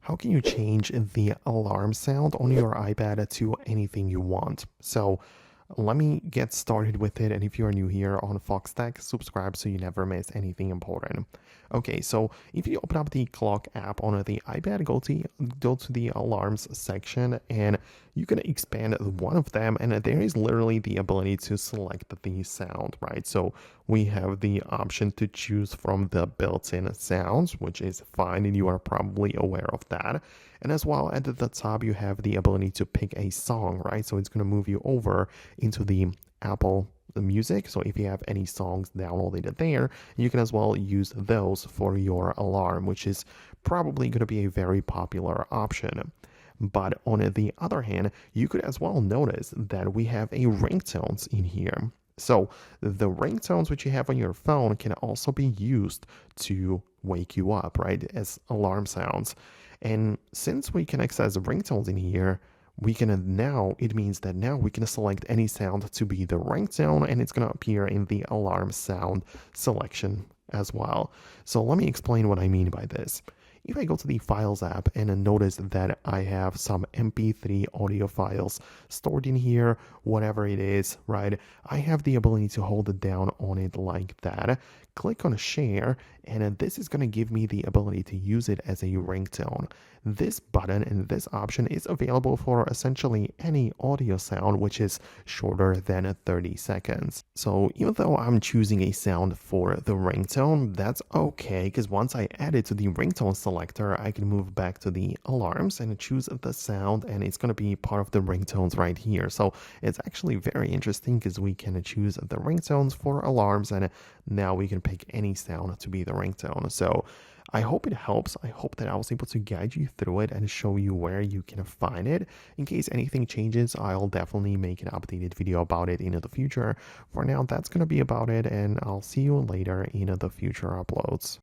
how can you change the alarm sound on your iPad to anything you want? So let me get started with it. And if you are new here on Foxtecc, subscribe so you never miss anything important. Okay, so if you open up the clock app on the iPad, go to the alarms section, and you can expand one of them, and there is literally the ability to select the sound, right? So we have the option to choose from the built-in sounds, which is fine, and you are probably aware of that. And as well, at the top, you have the ability to pick a song, right? So it's going to move you over into the Apple Music. So if you have any songs downloaded there, you can as well use those for your alarm, which is probably going to be a very popular option. But on the other hand, you could as well notice that we have a ringtones in here. So the ringtones which you have on your phone can also be used to wake you up, right, as alarm sounds. And since we can access ringtones in here, we can now, it means that now we can select any sound to be the ringtone, and it's going to appear in the alarm sound selection as well. So let me explain what I mean by this. If I go to the Files app and notice that I have some MP3 audio files stored in here, whatever it is, right, I have the ability to hold it down on it like that, click on Share, and this is going to give me the ability to use it as a ringtone. This button and this option is available for essentially any audio sound which is shorter than 30 seconds. So even though I'm choosing a sound for the ringtone, that's okay, because once I add it to the ringtone selector, I can move back to the alarms and choose the sound, and it's going to be part of the ringtones right here. So it's actually very interesting because we can choose the ringtones for alarms, and now we can pick any sound to be the ringtone. So I hope it helps. I hope that I was able to guide you through it and show you where you can find it. In case anything changes, I'll definitely make an updated video about it in the future. For now, that's going to be about it, and I'll see you later in the future uploads.